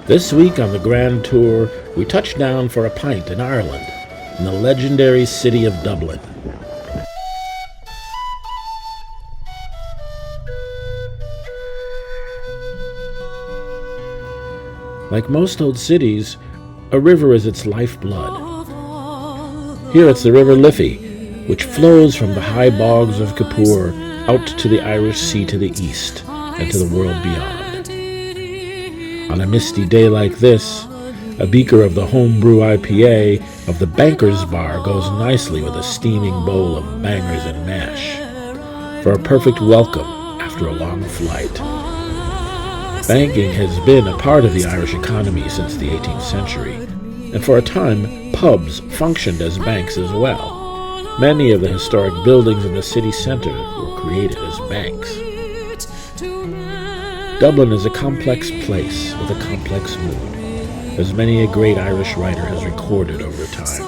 This week on the Grand Tour, we touch down for a pint in Ireland, in the legendary city of Dublin. Like most old cities, a river is its lifeblood. Here it's the River Liffey, which flows from the high bogs of Capur out to the Irish Sea to the east and to the world beyond. On a misty day like this, a beaker of the homebrew IPA of the Banker's Bar goes nicely with a steaming bowl of bangers and mash, for a perfect welcome after a long flight. Banking has been a part of the Irish economy since the 18th century, and for a time, pubs functioned as banks as well. Many of the historic buildings in the city centre were created as banks. Dublin is a complex place with a complex mood, as many a great Irish writer has recorded over time.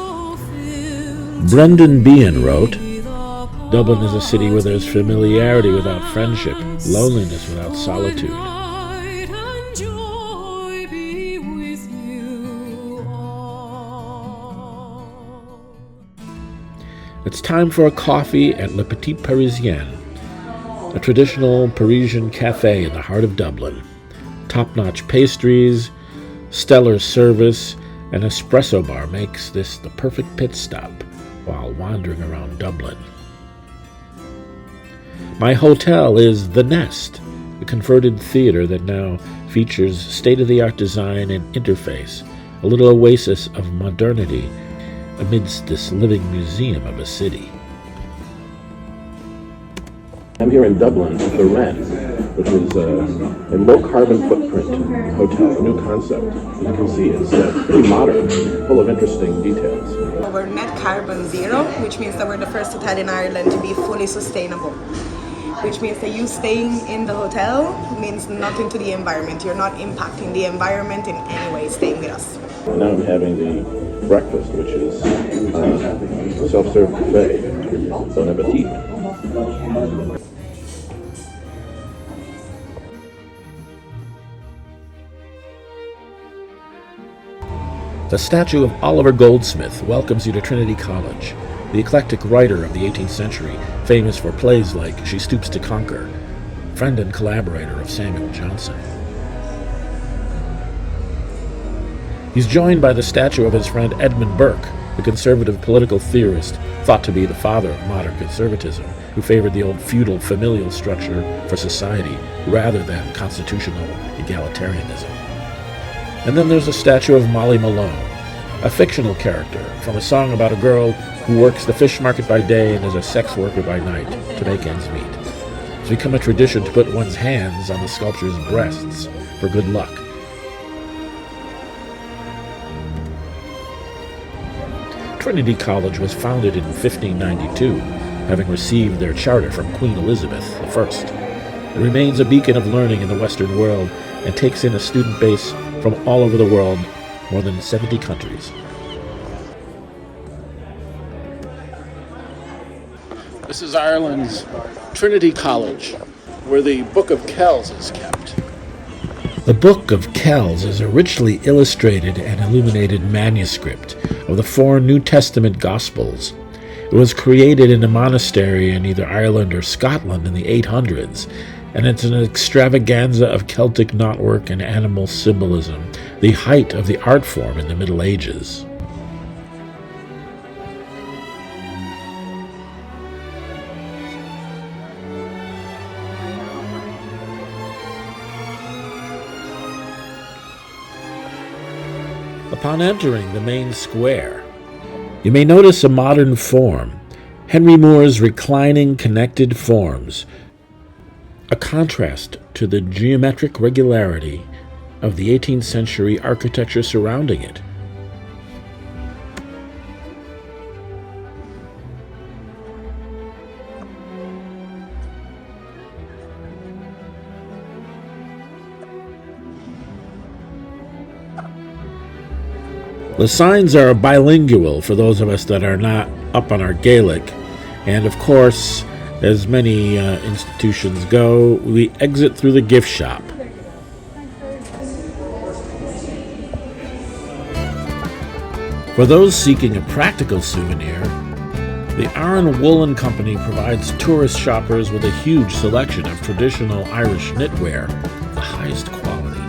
Brendan Behan wrote, "Dublin is a city where there's familiarity without friendship, loneliness without solitude." It's time for a coffee at Le Petit Parisien, a traditional Parisian cafe in the heart of Dublin. Top-notch pastries, stellar service, and espresso bar makes this the perfect pit stop while wandering around Dublin. My hotel is The Nest, a converted theater that now features state-of-the-art design and interface, a little oasis of modernity amidst this living museum of a city. I'm here in Dublin at the Wren, which is a low-carbon footprint hotel, a new concept. As you can see, it's pretty modern, full of interesting details. We're net carbon zero, which means that we're the first hotel in Ireland to be fully sustainable, which means that you staying in the hotel means nothing to the environment. You're not impacting the environment in any way staying with us. And now I'm having the breakfast, which is a self-serve buffet. Bon appetit. The statue of Oliver Goldsmith welcomes you to Trinity College, the eclectic writer of the 18th century, famous for plays like She Stoops to Conquer, friend and collaborator of Samuel Johnson. He's joined by the statue of his friend Edmund Burke, the conservative political theorist thought to be the father of modern conservatism, who favored the old feudal familial structure for society rather than constitutional egalitarianism. And then there's a statue of Molly Malone, a fictional character from a song about a girl who works the fish market by day and is a sex worker by night to make ends meet. It's become a tradition to put one's hands on the sculpture's breasts for good luck. Trinity College was founded in 1592, having received their charter from Queen Elizabeth I. It remains a beacon of learning in the Western world and takes in a student base from all over the world, more than 70 countries. This is Ireland's Trinity College, where the Book of Kells is kept. The Book of Kells is a richly illustrated and illuminated manuscript of the 4 New Testament Gospels. It was created in a monastery in either Ireland or Scotland in the 800s, and it's an extravaganza of Celtic knotwork and animal symbolism, the height of the art form in the Middle Ages. Upon entering the main square, you may notice a modern form, Henry Moore's reclining connected forms, a contrast to the geometric regularity of the 18th century architecture surrounding it. The signs are bilingual for those of us that are not up on our Gaelic, and of course, as many institutions go, we exit through the gift shop. For those seeking a practical souvenir, the Aran Woolen Company provides tourist shoppers with a huge selection of traditional Irish knitwear of the highest quality.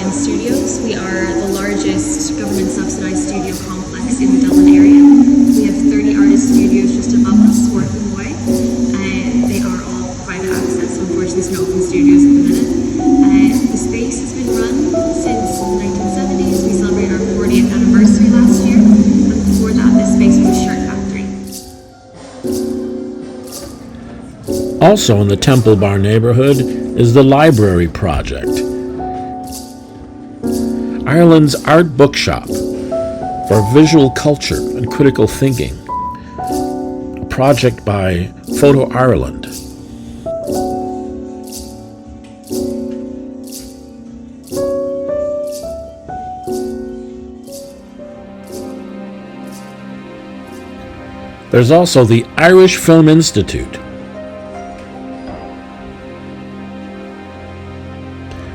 Studios. We are the largest government-subsidized studio complex in the Dublin area. We have 30 artist studios just above us working away. They are all private access, unfortunately there's no open studios at the minute. The space has been run since the 1970s. We celebrated our 40th anniversary last year, and before that this space was a shirt factory. Also in the Temple Bar neighborhood is the Library Project, Ireland's art bookshop for visual culture and critical thinking, a project by Photo Ireland. There's also the Irish Film Institute,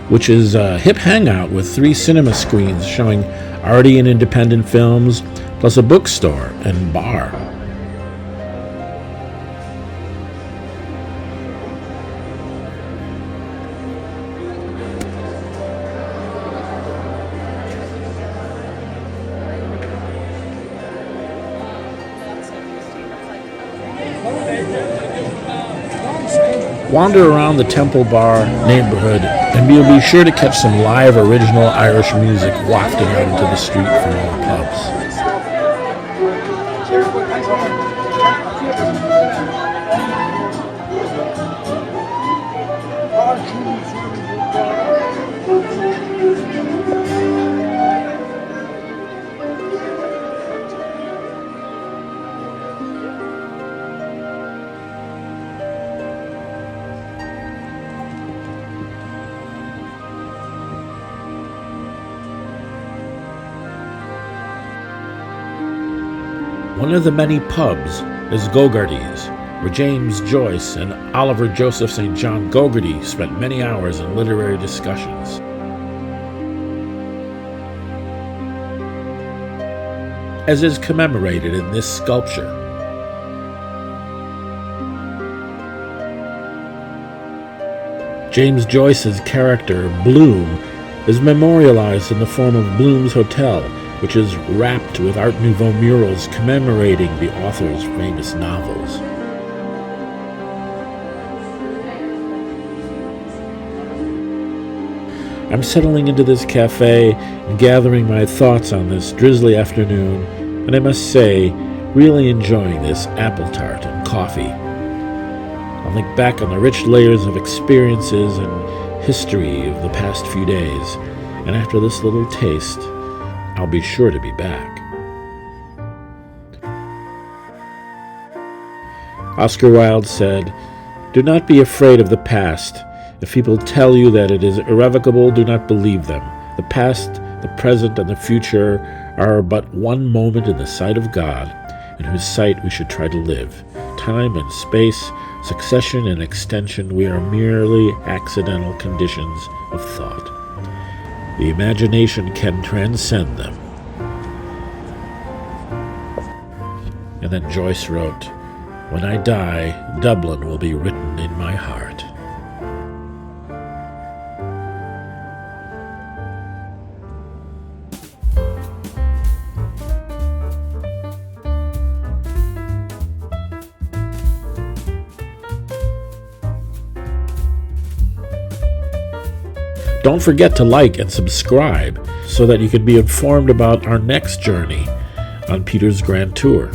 which is a hip hangout with 3 cinema screens showing arty and independent films, plus a bookstore and bar. Wander around the Temple Bar neighborhood and you'll be sure to catch some live original Irish music wafting out into the street from all the pubs. One of the many pubs is Gogarty's, where James Joyce and Oliver Joseph St. John Gogarty spent many hours in literary discussions. As is commemorated in this sculpture. James Joyce's character, Bloom, is memorialized in the form of Bloom's Hotel, which is wrapped with Art Nouveau murals commemorating the author's famous novels. I'm settling into this cafe and gathering my thoughts on this drizzly afternoon, and I must say, really enjoying this apple tart and coffee. I'll think back on the rich layers of experiences and history of the past few days, and after this little taste, I'll be sure to be back. Oscar Wilde said, "Do not be afraid of the past. If people tell you that it is irrevocable, do not believe them. The past, the present, and the future are but one moment in the sight of God, in whose sight we should try to live. Time and space, succession and extension, we are merely accidental conditions of thought. The imagination can transcend them." And then Joyce wrote, "When I die, Dublin will be written in my heart." Don't forget to like and subscribe so that you can be informed about our next journey on Peter's Grand Tour.